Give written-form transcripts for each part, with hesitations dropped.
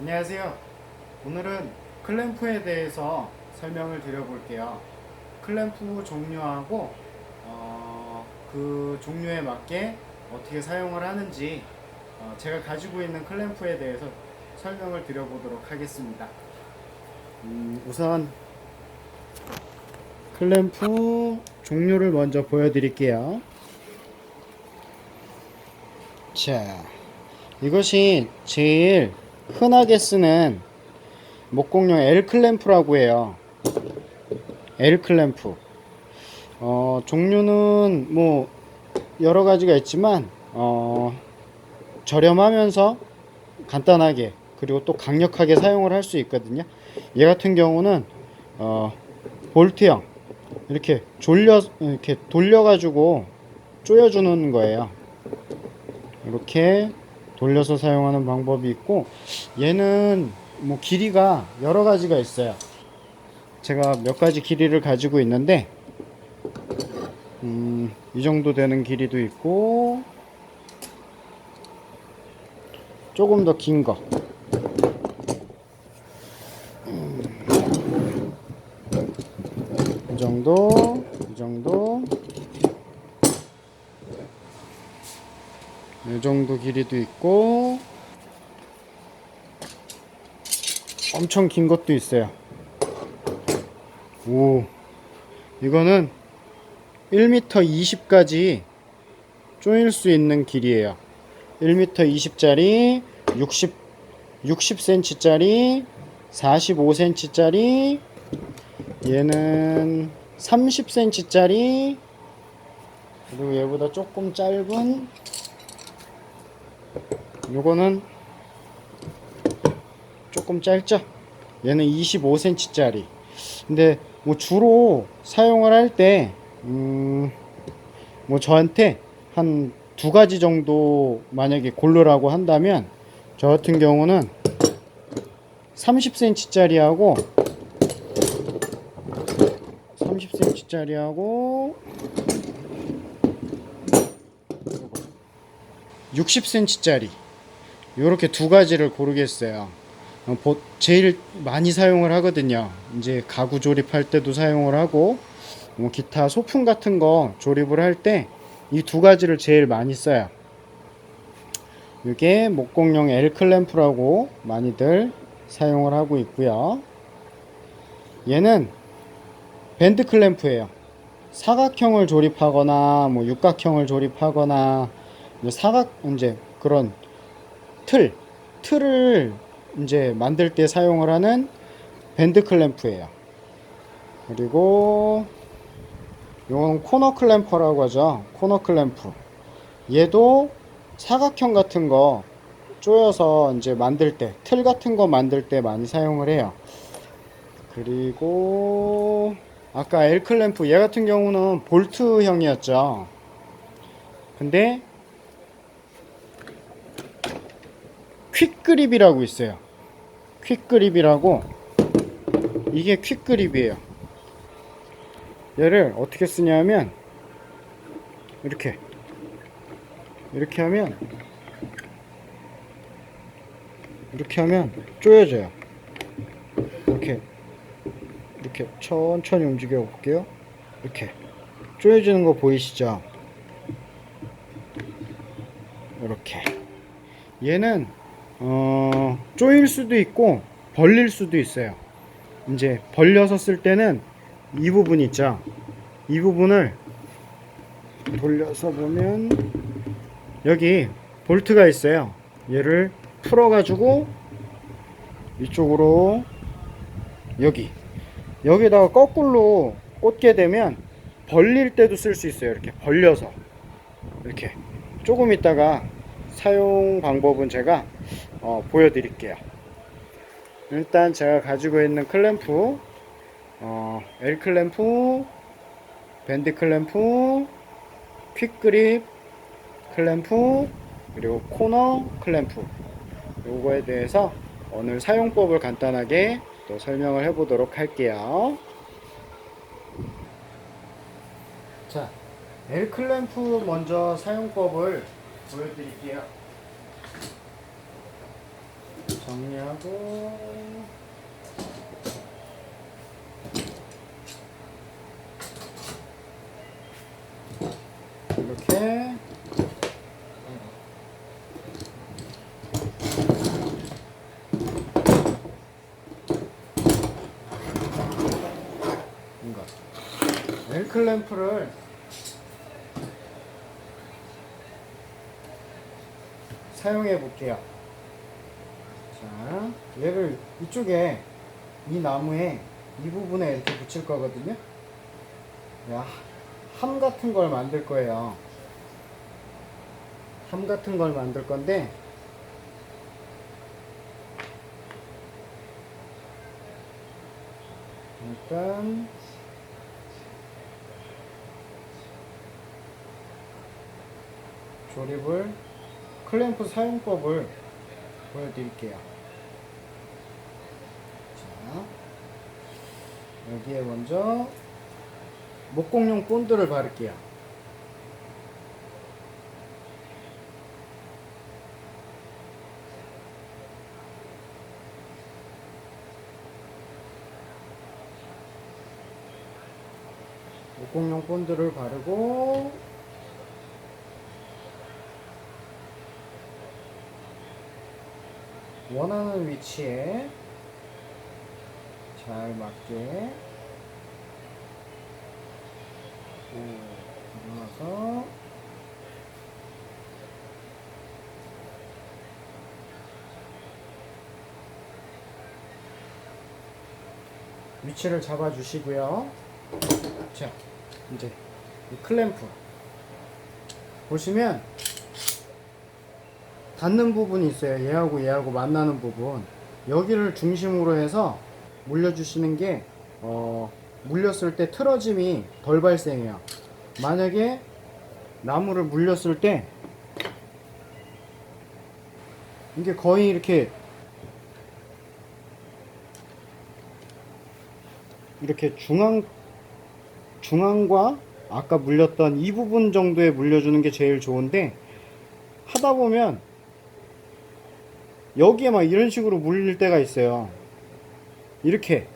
안녕하세요. 오늘은 클램프에 대해서 설명을 드려볼게요. 클램프 종류하고 그 종류에 맞게 어떻게 사용을 하는지 제가 가지고 있는 클램프에 대해서 설명을 드려보도록 하겠습니다. 우선 클램프 종류를 먼저 보여드릴게요. 자, 이것이 제일 흔하게 쓰는 목공용 L 클램프라고 해요. L 클램프. 종류는 뭐 여러 가지가 있지만 저렴하면서 간단하게 그리고 또 강력하게 사용을 할 수 있거든요. 얘 같은 경우는 볼트형 이렇게 돌려가지고 조여주는 거예요. 이렇게 돌려서 사용하는 방법이 있고, 얘는 뭐 길이가 여러 가지가 있어요. 제가 몇 가지 길이를 가지고 있는데 이 정도 되는 길이도 있고 조금 더 긴 거, 이 정도, 이 정도, 이 정도 길이도 있고 엄청 긴 것도 있어요. 오, 이거는 1m 20까지 조일 수 있는 길이에요. 1m 20짜리, 60cm짜리, 45cm짜리, 얘는 30cm짜리, 그리고 얘보다 조금 짧은 요거는 조금 짧죠? 얘는 25cm짜리. 근데 뭐 주로 사용을 할 때 뭐 저한테 한 두 가지 정도 만약에 고르라고 한다면, 저 같은 경우는 30cm짜리하고 30cm짜리하고 60cm짜리 요렇게 두 가지를 고르겠어요. 제일 많이 사용을 하거든요. 이제 가구 조립할 때도 사용을 하고 뭐 기타 소품 같은 거 조립을 할 때 이 두 가지를 제일 많이 써요. 이게 목공용 L 클램프라고 많이들 사용을 하고 있고요. 얘는 밴드 클램프예요. 사각형을 조립하거나 뭐 육각형을 조립하거나 이제 그런 틀을 이제 만들 때 사용을 하는 밴드 클램프예요. 그리고 이건 코너 클램퍼라고 하죠. 코너 클램프. 얘도 사각형 같은 거 조여서 이제 만들 때, 틀 같은 거 만들 때 많이 사용을 해요. 그리고 아까 L 클램프, 얘 같은 경우는 볼트형이었죠. 근데 퀵그립이라고 있어요. 퀵그립이라고, 이게 퀵그립이에요. 얘를 어떻게 쓰냐면 이렇게 하면 조여져요. 이렇게 천천히 움직여 볼게요. 이렇게 조여지는 거 보이시죠? 이렇게. 얘는 조일 수도 있고 벌릴 수도 있어요. 이제 벌려서 쓸 때는 이 부분 있죠. 이 부분을 돌려서 보면 여기 볼트가 있어요. 얘를 풀어 가지고 이쪽으로 여기다가 거꾸로 꽂게 되면 벌릴 때도 쓸 수 있어요. 이렇게 벌려서 이렇게. 조금 있다가 사용 방법은 제가 보여드릴게요. 일단 제가 가지고 있는 클램프, L 클램프, 밴드 클램프, 퀵그립 클램프, 그리고 코너 클램프, 요거에 대해서 오늘 사용법을 간단하게 또 설명을 해 보도록 할게요. 자, L 클램프 먼저 사용법을 보여드릴게요. 정리하고 이렇게 뭔가 L클램프를 사용해 볼게요. 자, 얘를 이쪽에 이 나무에 이 부분에 이렇게 붙일 거거든요. 함 같은 걸 만들 거예요. 함 같은 걸 만들 건데 일단 조립을 클램프 사용법을 보여드릴게요. 자, 여기에 먼저 목공용 본드를 바를게요. 목공용 본드를 바르고 원하는 위치에 잘 맞게 눌러서 위치를 잡아 주시고요. 자, 이제 이 클램프 보시면 닿는 부분이 있어요. 얘하고 만나는 부분, 여기를 중심으로 해서 물려주시는 게 물렸을 때 틀어짐이 덜 발생해요. 만약에 나무를 물렸을 때 이게 거의 이렇게 중앙과 아까 물렸던 이 부분 정도에 물려주는 게 제일 좋은데, 하다 보면 여기에 막 이런 식으로 물릴 때가 있어요. 이렇게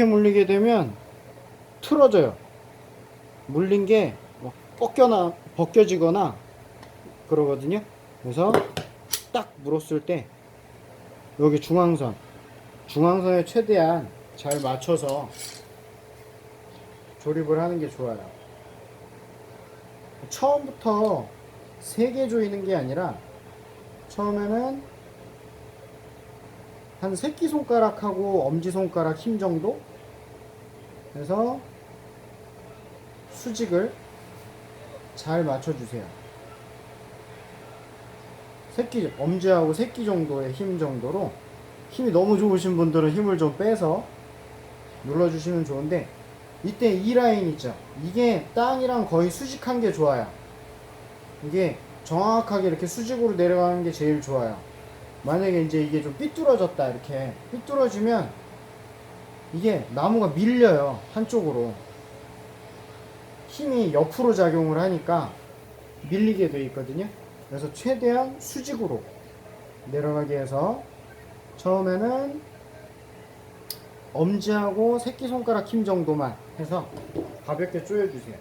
물리게 되면 틀어져요. 물린 게 막 벗겨지거나 그러거든요. 그래서 딱 물었을 때 여기 중앙선에 최대한 잘 맞춰서 조립을 하는 게 좋아요. 처음부터 3개 조이는 게 아니라 처음에는 한 새끼손가락하고 엄지손가락 힘 정도 해서 수직을 잘 맞춰주세요. 엄지하고 새끼 정도의 힘 정도로, 힘이 너무 좋으신 분들은 힘을 좀 빼서 눌러주시면 좋은데, 이때 이 라인 있죠? 이게 땅이랑 거의 수직한 게 좋아요. 이게 정확하게 이렇게 수직으로 내려가는 게 제일 좋아요. 만약에 이제 이게 좀 삐뚤어졌다, 이렇게 삐뚤어지면 이게 나무가 밀려요. 한쪽으로 힘이 옆으로 작용을 하니까 밀리게 돼 있거든요. 그래서 최대한 수직으로 내려가게 해서 처음에는 엄지하고 새끼손가락 힘 정도만 해서 가볍게 조여주세요.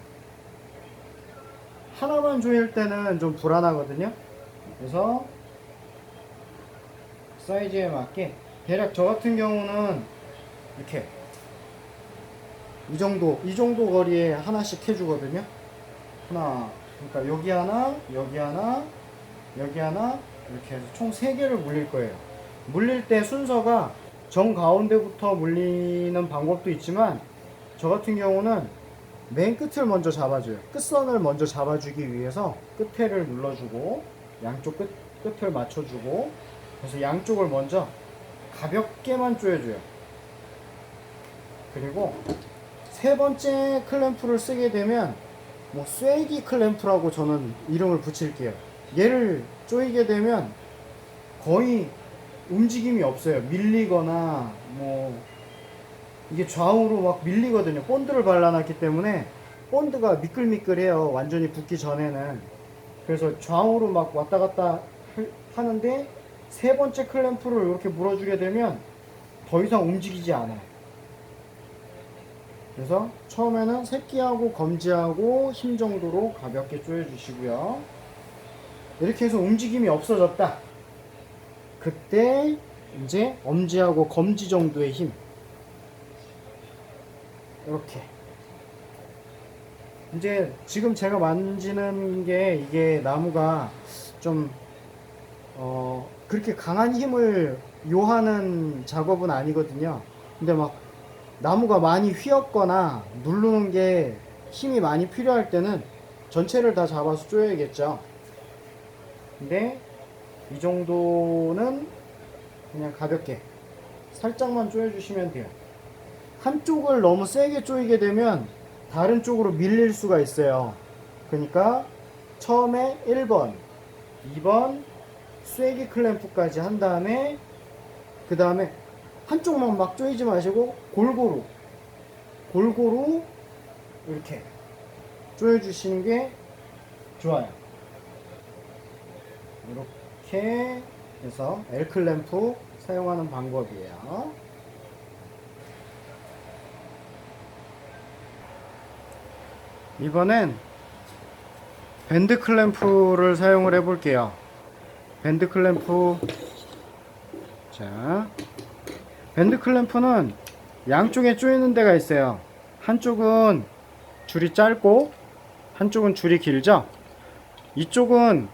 하나만 조일 때는 좀 불안하거든요. 그래서 사이즈에 맞게, 대략 저 같은 경우는 이렇게 이 정도 거리에 하나씩 해주거든요. 그러니까 여기 하나, 여기 하나, 여기 하나, 이렇게 해서 총 3개를 물릴 거예요. 물릴 때 순서가 정 가운데부터 물리는 방법도 있지만, 저 같은 경우는 맨 끝을 먼저 잡아줘요. 끝선을 먼저 잡아주기 위해서 끝에를 눌러주고 양쪽 끝을 맞춰주고, 그래서 양쪽을 먼저 가볍게만 조여줘요. 그리고 3번째 클램프를 쓰게 되면 뭐 쐐기 클램프라고 저는 이름을 붙일게요. 얘를 조이게 되면 거의 움직임이 없어요. 밀리거나 뭐 이게 좌우로 막 밀리거든요. 본드를 발라놨기 때문에 본드가 미끌미끌해요. 완전히 붓기 전에는. 그래서 좌우로 막 왔다 갔다 하는데 세 번째 클램프를 이렇게 물어주게 되면 더 이상 움직이지 않아요. 그래서 처음에는 새끼하고 검지하고 힘 정도로 가볍게 조여주시고요. 이렇게 해서 움직임이 없어졌다. 그때 이제 엄지하고 검지 정도의 힘, 이렇게. 이제 지금 제가 만지는 게 이게 나무가 좀 그렇게 강한 힘을 요하는 작업은 아니거든요. 근데 막 나무가 많이 휘었거나 누르는 게 힘이 많이 필요할 때는 전체를 다 잡아서 조여야겠죠. 근데 이 정도는 그냥 가볍게 살짝만 조여주시면 돼요. 한쪽을 너무 세게 조이게 되면 다른 쪽으로 밀릴 수가 있어요. 그러니까 처음에 1번, 2번 쐐기 클램프까지 한 다음에 그 다음에 한쪽만 막 조이지 마시고 골고루 이렇게 조여주시는 게 좋아요. 이렇게 해서 L클램프 사용하는 방법이에요. 이번엔 밴드 클램프를 사용을 해 볼게요. 밴드 클램프. 자, 밴드 클램프는 양쪽에 조이는 데가 있어요. 한쪽은 줄이 짧고 한쪽은 줄이 길죠. 이쪽은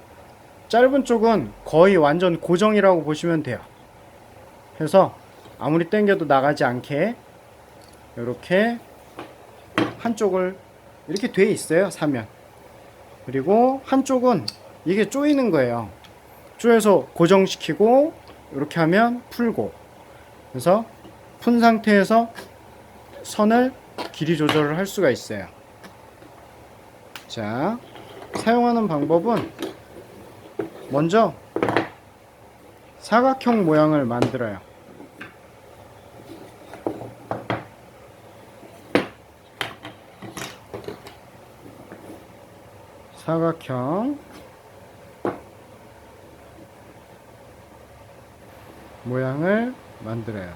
짧은 쪽은 거의 완전 고정이라고 보시면 돼요. 그래서 아무리 당겨도 나가지 않게 이렇게 한쪽을 이렇게 돼 있어요, 사면. 그리고 한쪽은 이게 조이는 거예요. 조여서 고정시키고 이렇게 하면 풀고, 그래서 푼 상태에서 선을 길이 조절을 할 수가 있어요. 자, 사용하는 방법은 먼저 사각형 모양을 만들어요. 사각형 모양을 만들어요.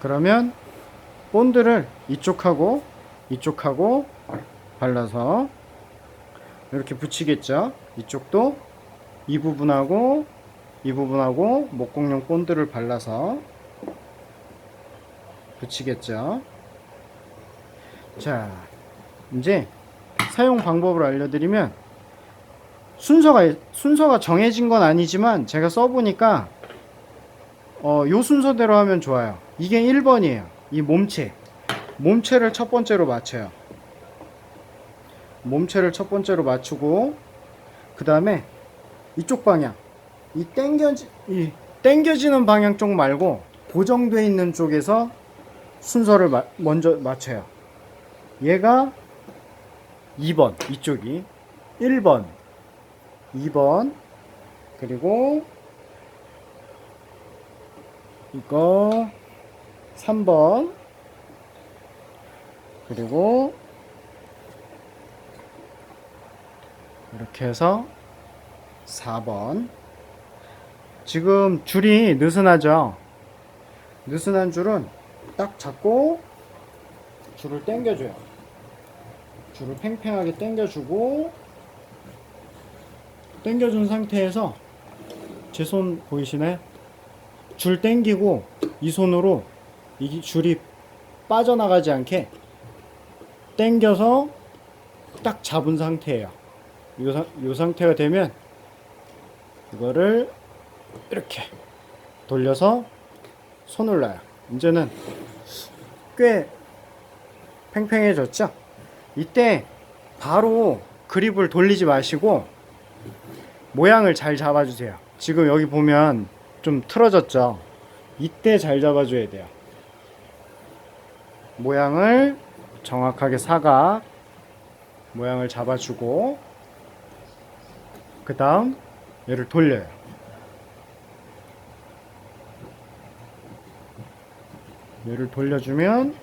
그러면 본드를 이쪽하고 이쪽하고 발라서 이렇게 붙이겠죠. 이쪽도 이 부분하고 이 부분하고 목공용 본드를 발라서 붙이겠죠. 자, 이제 사용 방법을 알려드리면, 순서가 정해진 건 아니지만 제가 써보니까 요 순서대로 하면 좋아요. 이게 1번이에요. 이 몸체를 첫 번째로 맞춰요. 몸체를 첫 번째로 맞추고, 그 다음에 이쪽 방향, 이 당겨지는 방향 쪽 말고 고정되어 있는 쪽에서 순서를 먼저 맞춰요. 얘가 2번, 이쪽이 1번, 2번, 그리고 이거 3번, 그리고 이렇게 해서 4번. 지금 줄이 느슨하죠? 느슨한 줄은 딱 잡고 줄을 당겨줘요. 줄을 팽팽하게 당겨주고, 당겨준 상태에서 제 손 보이시나요? 줄 당기고 이 손으로 이 줄이 빠져나가지 않게 당겨서 딱 잡은 상태예요. 이 상태가 되면 이거를 이렇게 돌려서 손을 놔요. 이제는 꽤 팽팽해졌죠? 이때 바로 그립을 돌리지 마시고 모양을 잘 잡아주세요. 지금 여기 보면 좀 틀어졌죠? 이때 잘 잡아줘야 돼요. 모양을 정확하게 사각 모양을 잡아주고, 그 다음 얘를 돌려요. 얘를 돌려주면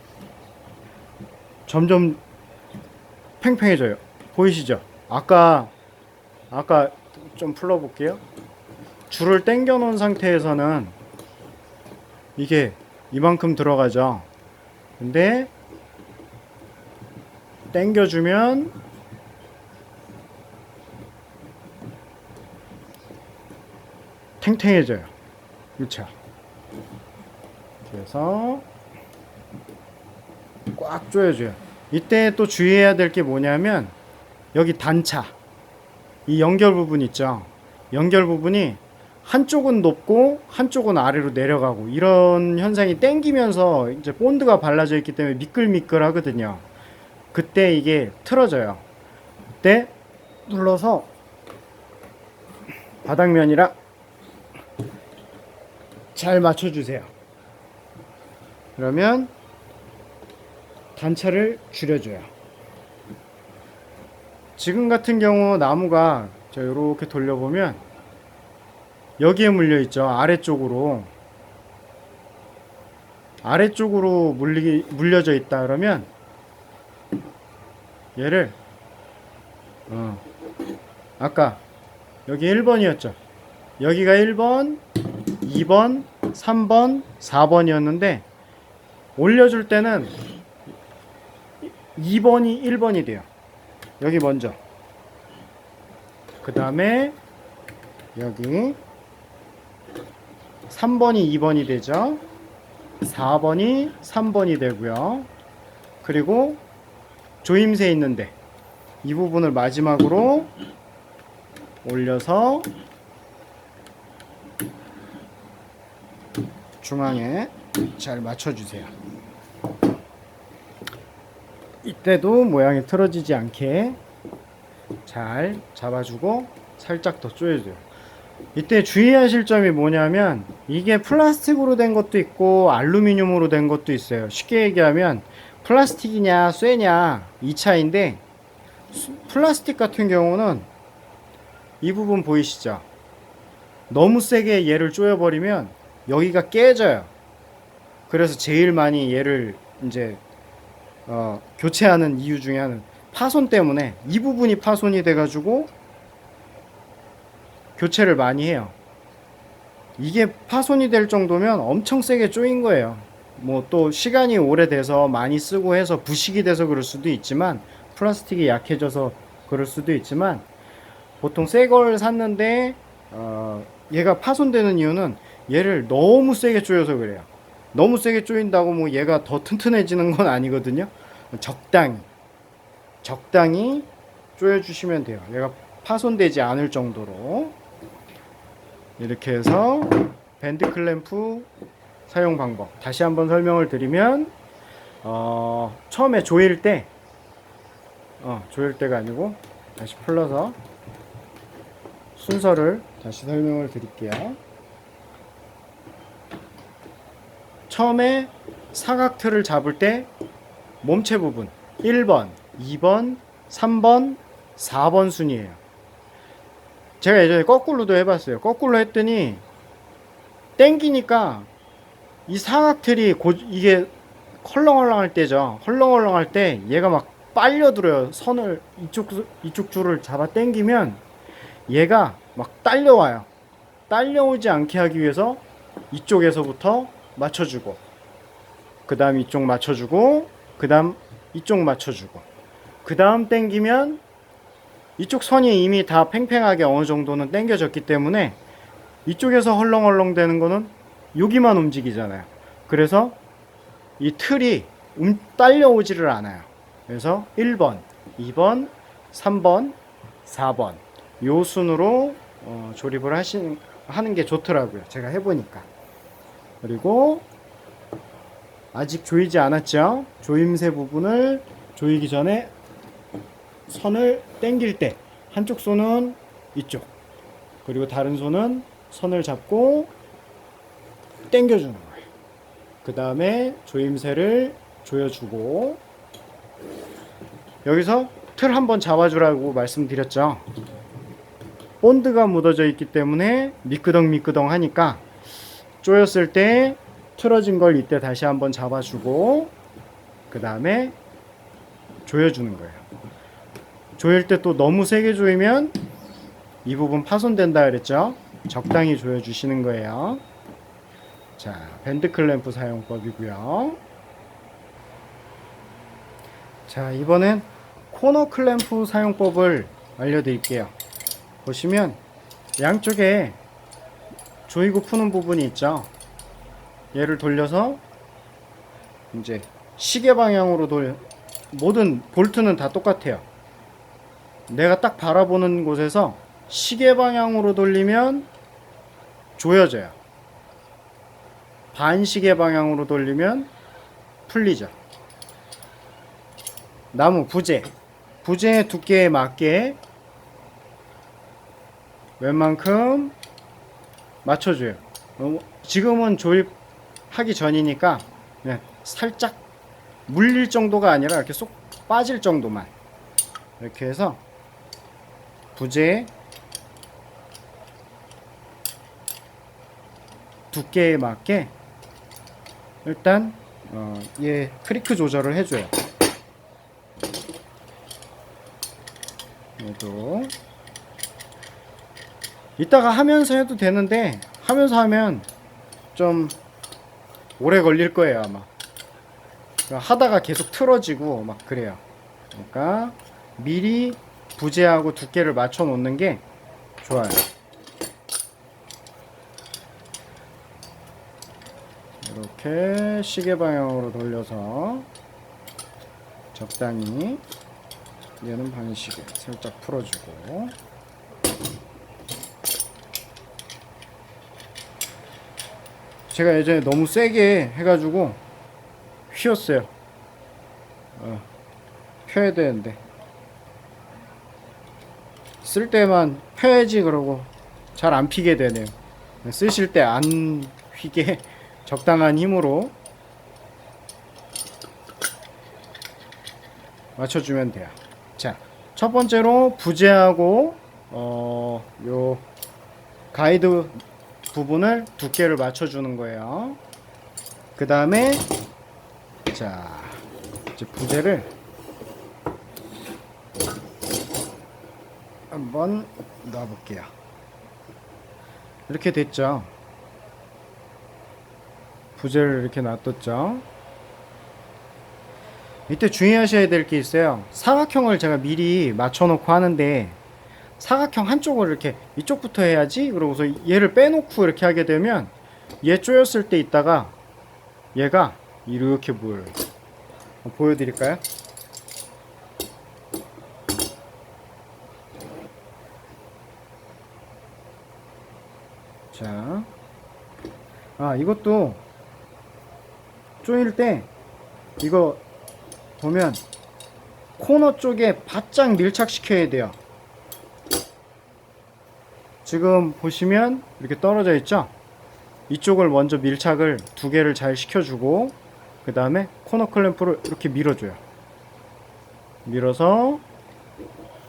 점점 팽팽해져요. 보이시죠? 아까 좀 풀어볼게요. 줄을 당겨 놓은 상태에서는 이게 이만큼 들어가죠. 근데 당겨주면 탱탱해져요. 그렇죠? 그래서 꽉 조여줘요. 이때 또 주의해야 될 게 뭐냐면 여기 단차, 이 연결 부분 있죠. 연결 부분이 한쪽은 높고 한쪽은 아래로 내려가고 이런 현상이 땡기면서 이제 본드가 발라져 있기 때문에 미끌미끌 하거든요. 그때 이게 틀어져요. 그때 눌러서 바닥면이랑 잘 맞춰주세요. 그러면 단차를 줄여줘요. 지금 같은 경우 나무가 자 이렇게 돌려보면 여기에 물려있죠. 아래쪽으로 물려져 있다 그러면 얘를 아까 여기 1번이었죠. 여기가 1번, 2번, 3번, 4번이었는데 올려줄 때는 2번이 1번이 돼요. 여기 먼저. 그 다음에 여기 3번이 2번이 되죠. 4번이 3번이 되고요. 그리고 조임새 있는데 이 부분을 마지막으로 올려서 중앙에 잘 맞춰주세요. 이때도 모양이 틀어지지 않게 잘 잡아주고 살짝 더 조여줘요. 이때 주의하실 점이 뭐냐면 이게 플라스틱으로 된 것도 있고 알루미늄으로 된 것도 있어요. 쉽게 얘기하면 플라스틱이냐 쇠냐 이 차이인데 플라스틱 같은 경우는 이 부분 보이시죠? 너무 세게 얘를 조여버리면 여기가 깨져요. 그래서 제일 많이 얘를 이제 교체하는 이유 중에 하나는 파손 때문에 이 부분이 파손이 돼가지고 교체를 많이 해요. 이게 파손이 될 정도면 엄청 세게 조인 거예요. 뭐 또 시간이 오래돼서 많이 쓰고 해서 부식이 돼서 그럴 수도 있지만 플라스틱이 약해져서 그럴 수도 있지만 보통 새 걸 샀는데 얘가 파손되는 이유는 얘를 너무 세게 조여서 그래요. 너무 세게 조인다고 뭐 얘가 더 튼튼해지는 건 아니거든요. 적당히 조여주시면 돼요. 얘가 파손되지 않을 정도로. 이렇게 해서 밴드 클램프 사용 방법 다시 한번 설명을 드리면 처음에 조일 때가 아니고 다시 풀러서 순서를 다시 설명을 드릴게요. 처음에 사각틀을 잡을 때 몸체 부분 1번, 2번, 3번, 4번 순이에요. 제가 예전에 거꾸로도 해봤어요. 거꾸로 했더니 땡기니까 이 사각틀이 이게 헐렁헐렁할 때죠. 헐렁헐렁할 때 얘가 막 빨려들어요. 선을 이쪽 줄을 잡아 당기면 얘가 막 딸려와요. 딸려오지 않게 하기 위해서 이쪽에서부터 맞춰주고 그 다음 이쪽 맞춰주고 그 다음 이쪽 맞춰주고 그 다음 당기면 이쪽 선이 이미 다 팽팽하게 어느 정도는 당겨졌기 때문에 이쪽에서 헐렁헐렁 되는 거는 여기만 움직이잖아요. 그래서 이 틀이 딸려오지를 않아요. 그래서 1번, 2번, 3번, 4번 요 순으로 조립을 하는 게 좋더라고요. 제가 해보니까. 그리고 아직 조이지 않았죠? 조임새 부분을 조이기 전에 선을 당길 때 한쪽 손은 이쪽 그리고 다른 손은 선을 잡고 당겨주는 거예요. 그 다음에 조임새를 조여주고 여기서 틀 한번 잡아주라고 말씀드렸죠. 본드가 묻어져 있기 때문에 미끄덩미끄덩 하니까 조였을 때 틀어진 걸 이때 다시 한번 잡아주고 그 다음에 조여주는 거예요. 조일 때 또 너무 세게 조이면 이 부분 파손된다 그랬죠. 적당히 조여주시는 거예요. 자, 밴드 클램프 사용법이고요. 자, 이번엔 코너 클램프 사용법을 알려드릴게요. 보시면 양쪽에 조이고 푸는 부분이 있죠. 얘를 돌려서 이제 시계 방향으로 모든 볼트는 다 똑같아요. 내가 딱 바라보는 곳에서 시계 방향으로 돌리면 조여져요. 반시계 방향으로 돌리면 풀리죠. 나무 부재의 두께에 맞게 웬만큼 맞춰줘요. 지금은 조립하기 전이니까 그냥 살짝 물릴 정도가 아니라 이렇게 쏙 빠질 정도만 이렇게 해서 부재 두께에 맞게 일단 얘 크리크 조절을 해줘요. 얘도 이따가 하면서 해도 되는데 하면서 하면 좀 오래 걸릴 거예요 아마. 하다가 계속 틀어지고 막 그래요. 그러니까 미리 부재하고 두께를 맞춰 놓는 게 좋아요. 이렇게 시계 방향으로 돌려서 적당히, 얘는 반시계 살짝 풀어주고, 제가 예전에 너무 세게 해가지고 휘었어요. 펴야 되는데 쓸 때만 펴야지 그러고 잘 안 피게 되네요. 쓰실 때 안 휘게 적당한 힘으로 맞춰주면 돼요. 자, 첫 번째로 부재하고 요 가이드 부분을 두께를 맞춰주는 거예요. 그 다음에 자, 이제 부재를 한번 놔볼게요. 이렇게 됐죠. 부재를 이렇게 놔뒀죠. 이때 주의하셔야 될 게 있어요. 사각형을 제가 미리 맞춰놓고 하는데 사각형 한쪽을 이렇게 이쪽부터 해야지 그러고서 얘를 빼놓고 이렇게 하게 되면 얘 쪼였을 때 있다가 얘가 이렇게 보여요. 보여드릴까요? 자, 이것도 쪼일 때 이거 보면 코너 쪽에 바짝 밀착시켜야 돼요. 지금 보시면 이렇게 떨어져 있죠? 이쪽을 먼저 밀착을 두 개를 잘 시켜주고 그 다음에 코너 클램프를 이렇게 밀어줘요. 밀어서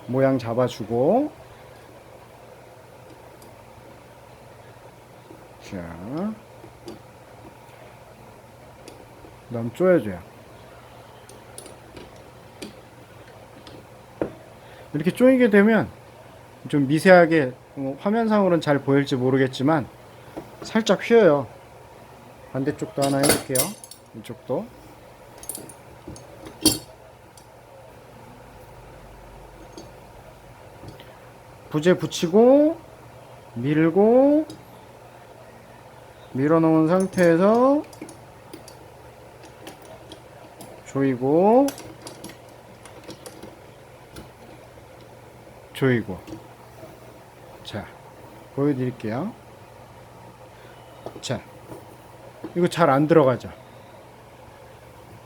모양 잡아주고, 자, 그 다음 조여줘요. 이렇게 조이게 되면 좀 미세하게, 화면상으로는 잘 보일지 모르겠지만 살짝 휘어요. 반대쪽도 하나 해볼게요. 이쪽도. 부재 붙이고 밀고 밀어놓은 상태에서 조이고 조이고. 자, 보여드릴게요. 자, 이거 잘 안 들어가죠.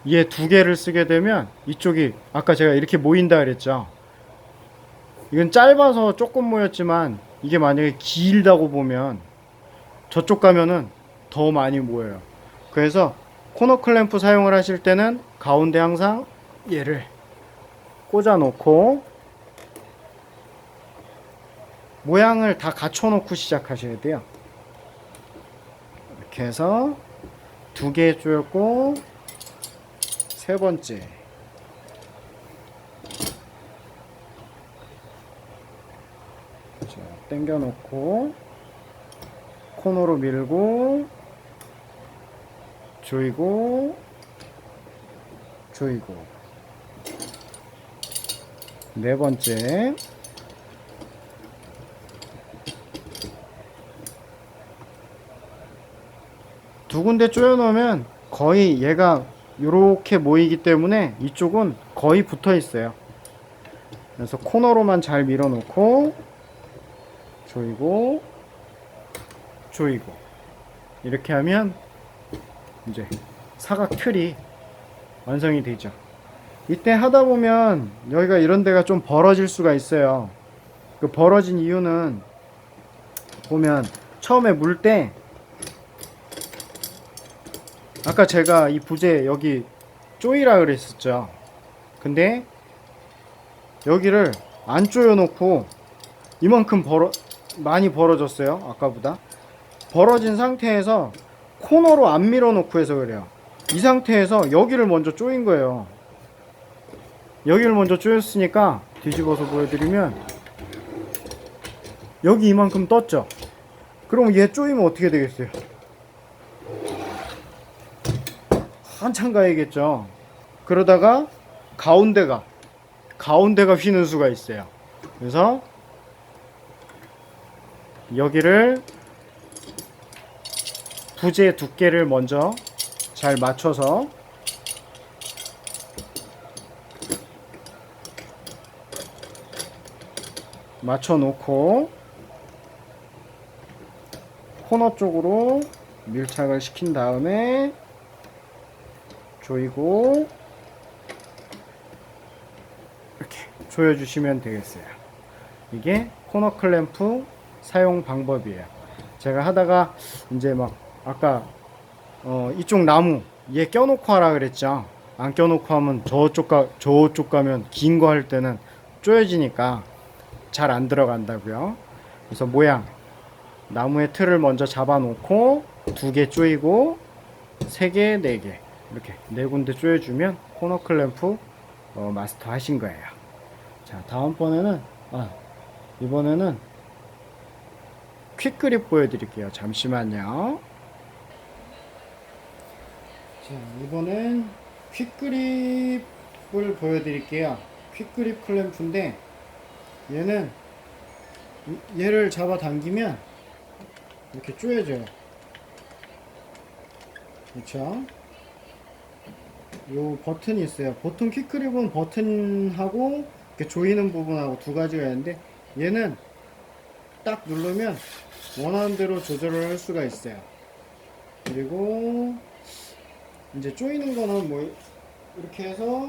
얘 두 개를 쓰게 되면 이쪽이 아까 제가 이렇게 모인다 그랬죠. 이건 짧아서 조금 모였지만 이게 만약에 길다고 보면 저쪽 가면은 더 많이 모여요. 그래서 코너 클램프 사용을 하실 때는 가운데 항상 얘를 꽂아 놓고 모양을 다 갖춰 놓고 시작하셔야 돼요. 이렇게 해서 두 개 쪼였고, 세 번째 자, 당겨 놓고 코너로 밀고 조이고 조이고. 네 번째, 두 군데 조여 놓으면 거의 얘가 이렇게 모이기 때문에 이쪽은 거의 붙어 있어요. 그래서 코너로만 잘 밀어 놓고 조이고 조이고 이렇게 하면 이제 사각 틀이 완성이 되죠. 이때 하다 보면 여기가 이런 데가 좀 벌어질 수가 있어요. 그 벌어진 이유는 보면 처음에 물 때 아까 제가 이 부재 여기 조이라 그랬었죠. 근데 여기를 안 조여 놓고 이만큼 많이 벌어졌어요. 아까보다 벌어진 상태에서 코너로 안 밀어 놓고 해서 그래요. 이 상태에서 여기를 먼저 조인 거예요. 여기를 먼저 조였으니까 뒤집어서 보여드리면 여기 이만큼 떴죠. 그럼 얘 조이면 어떻게 되겠어요? 한참 가야겠죠. 그러다가 가운데가 휘는 수가 있어요. 그래서 여기를 부재 두께를 먼저 잘 맞춰서 맞춰 놓고 코너 쪽으로 밀착을 시킨 다음에 조이고 이렇게 조여주시면 되겠어요. 이게 코너 클램프 사용 방법이에요. 제가 하다가 이제 막 아까 이쪽 나무 얘 껴놓고 하라 그랬죠. 안 껴놓고 하면 저쪽 가면 긴 거 할 때는 조여지니까 잘 안 들어간다고요. 그래서 모양 나무의 틀을 먼저 잡아 놓고 2개 조이고 3개, 4개 이렇게 4군데 조여주면 코너 클램프 마스터 하신 거예요. 자, 다음번에는 이번에는 퀵그립 보여드릴게요. 잠시만요. 자, 이번엔 퀵그립을 보여드릴게요. 퀵그립 클램프인데 얘를 잡아 당기면 이렇게 조여져요. 그렇죠? 요 버튼이 있어요. 보통 퀵그립은 버튼하고 이렇게 조이는 부분하고 두 가지가 있는데 얘는 딱 누르면 원하는 대로 조절을 할 수가 있어요. 그리고 이제 조이는 거는 뭐 이렇게 해서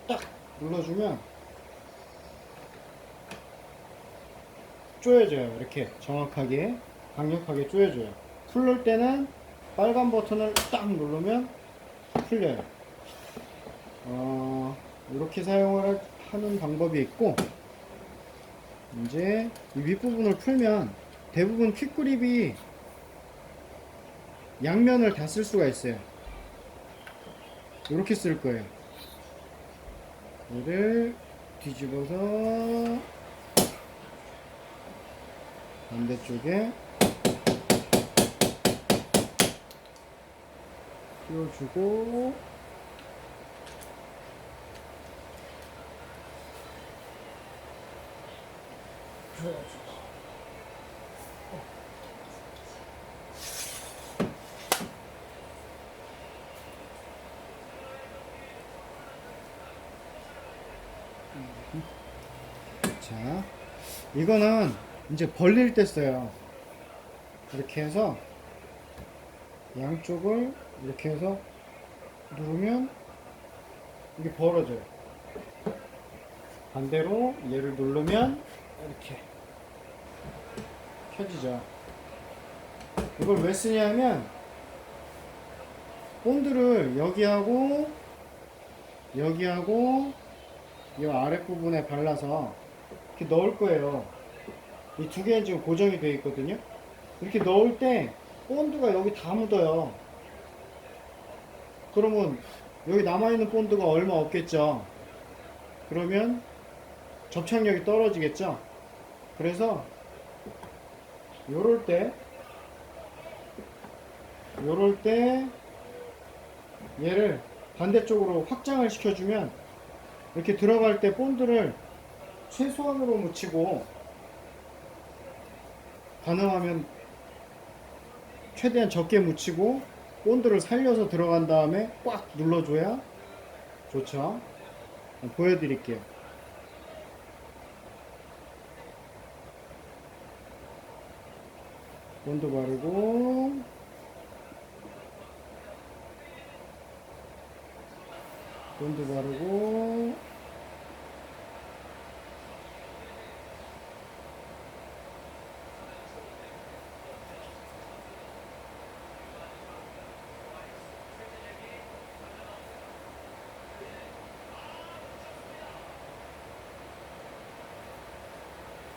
딱 눌러주면 조여져요. 이렇게 정확하게 강력하게 조여져요. 풀릴 때는 빨간 버튼을 딱 누르면 풀려요. 이렇게 사용을 하는 방법이 있고, 이제 이 윗부분을 풀면 대부분 퀵그립이 양면을 다 쓸 수가 있어요. 이렇게 쓸 거예요. 얘를 뒤집어서 반대쪽에 끼워주고 자, 이거는 이제 벌릴 때 써요. 이렇게 해서 양쪽을 이렇게 해서 누르면 이게 벌어져요. 반대로 얘를 누르면 이렇게 켜지죠. 이걸 왜 쓰냐면 본드를 여기하고 이 아랫부분에 발라서 이렇게 넣을 거예요. 이 두 개는 지금 고정이 되어 있거든요. 이렇게 넣을 때 본드가 여기 다 묻어요. 그러면 여기 남아있는 본드가 얼마 없겠죠. 그러면 접착력이 떨어지겠죠. 그래서 요럴 때 요럴 때 얘를 반대쪽으로 확장을 시켜주면 이렇게 들어갈 때 본드를 최소한으로 묻히고 가능하면 최대한 적게 묻히고 본드를 살려서 들어간 다음에 꽉 눌러줘야 좋죠. 보여드릴게요. 본드 바르고 본드 바르고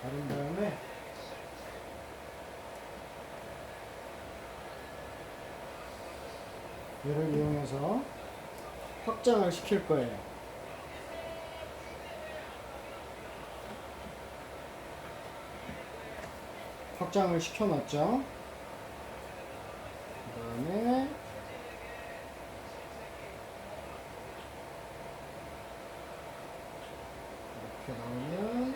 바른 다음에 얘를 이용해서 확장을 시킬 거예요. 확장을 시켜놨죠. 그 다음에 이렇게 나오면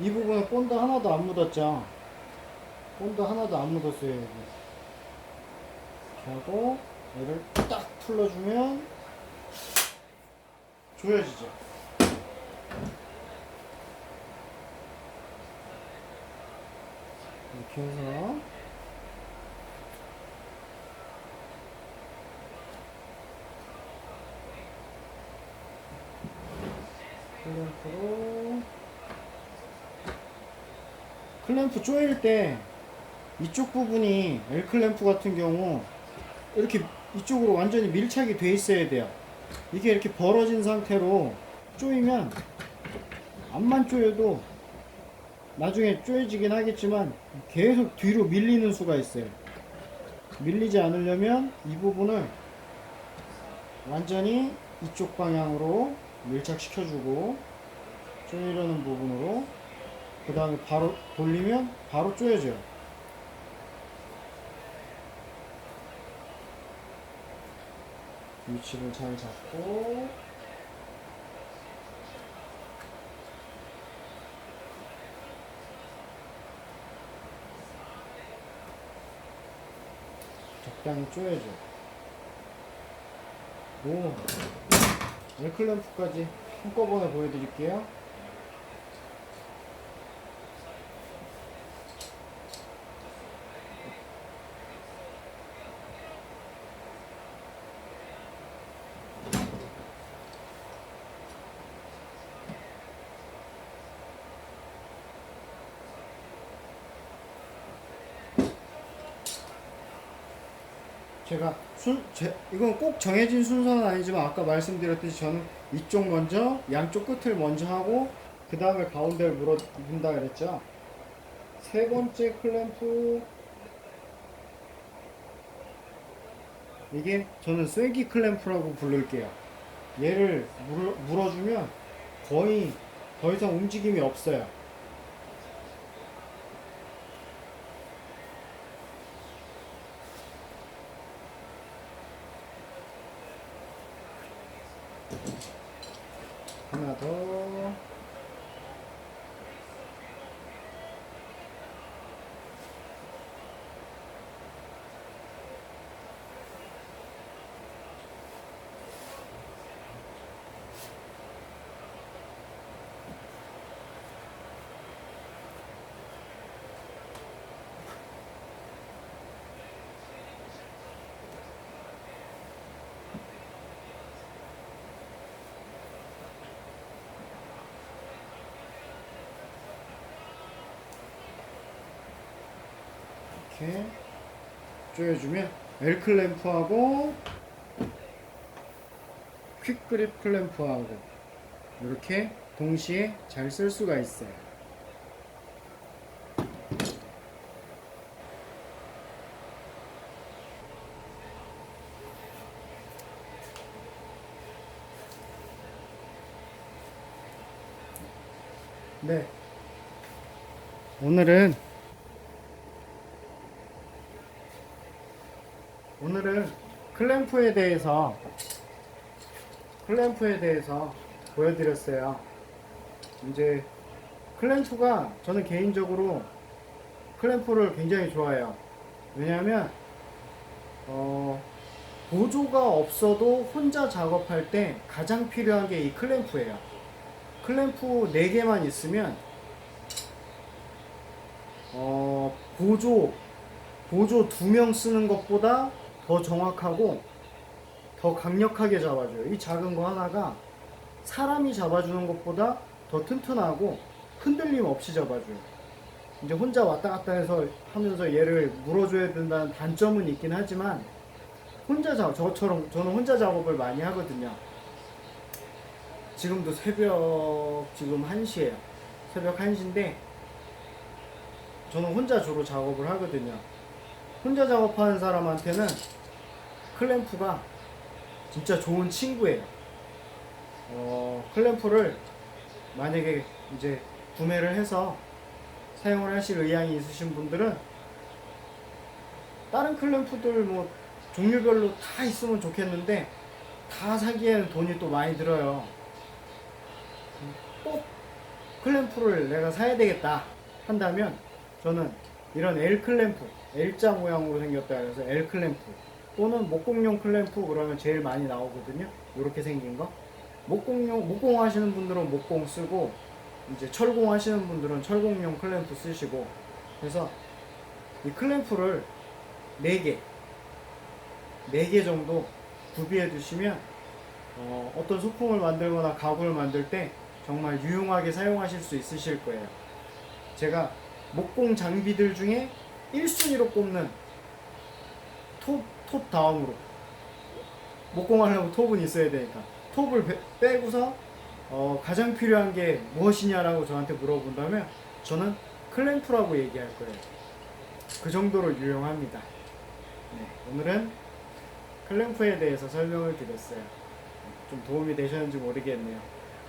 이 부분에 본드 하나도 안 묻었죠. 본드 하나도 안 묻었어요. 여기. 이렇게 하고 얘를 딱 풀러주면 조여지죠. 이렇게 해서 클램프 조일 때 이쪽 부분이 L클램프 같은 경우 이렇게 이쪽으로 완전히 밀착이 돼 있어야 돼요. 이게 이렇게 벌어진 상태로 조이면 암만 조여도 나중에 조여지긴 하겠지만 계속 뒤로 밀리는 수가 있어요. 밀리지 않으려면 이 부분을 완전히 이쪽 방향으로 밀착시켜주고 조이려는 부분으로 그 다음에 바로 돌리면 바로 조여져요. 위치를 잘 잡고 적당히 조여줘. 오, L클램프까지 한꺼번에 보여드릴게요. 이건 꼭 정해진 순서는 아니지만 아까 말씀드렸듯이 저는 이쪽 먼저, 양쪽 끝을 먼저 하고 그 다음에 가운데를 문다 그랬죠. 세 번째 클램프, 이게 저는 쐐기 클램프라고 부를게요. 얘를 물어주면 거의 더 이상 움직임이 없어요. 하나 더. 이렇게 조여주면 L클램프하고 퀵그립 클램프하고 이렇게 동시에 잘 쓸 수가 있어요. 네, 오늘은 클램프에 대해서 보여드렸어요. 이제 클램프가, 저는 개인적으로 클램프를 굉장히 좋아해요. 왜냐하면 보조가 없어도 혼자 작업할 때 가장 필요한 게 이 클램프예요. 클램프 4개만 있으면 보조 2명 쓰는 것보다 더 정확하고 더 강력하게 잡아줘요. 이 작은 거 하나가 사람이 잡아주는 것보다 더 튼튼하고 흔들림 없이 잡아줘요. 이제 혼자 왔다 갔다 해서 하면서 얘를 물어줘야 된다는 단점은 있긴 하지만, 저처럼 저는 혼자 작업을 많이 하거든요. 지금도 지금 1시에요. 새벽 1시인데 저는 혼자 주로 작업을 하거든요. 혼자 작업하는 사람한테는 클램프가 진짜 좋은 친구예요. 클램프를 만약에 이제 구매를 해서 사용을 하실 의향이 있으신 분들은 다른 클램프들 뭐 종류별로 다 있으면 좋겠는데 다 사기에는 돈이 또 많이 들어요. 꼭 클램프를 내가 사야 되겠다 한다면 저는 이런 L 클램프, L자 모양으로 생겼다 그래서 L 클램프, 또는 목공용 클램프 그러면 제일 많이 나오거든요. 이렇게 생긴 거. 목공 하시는 분들은 목공 쓰고, 이제 철공 하시는 분들은 철공용 클램프 쓰시고, 그래서 이 클램프를 4개 정도 구비해 두시면 어떤 소품을 만들거나 가구를 만들 때 정말 유용하게 사용하실 수 있으실 거예요. 제가 목공 장비들 중에 1순위로 꼽는 톱 다음으로, 목공하려면 톱은 있어야 되니까 톱을 빼고서 가장 필요한 게 무엇이냐라고 저한테 물어본다면 저는 클램프라고 얘기할 거예요. 그 정도로 유용합니다. 네, 오늘은 클램프에 대해서 설명을 드렸어요. 좀 도움이 되셨는지 모르겠네요.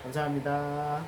감사합니다.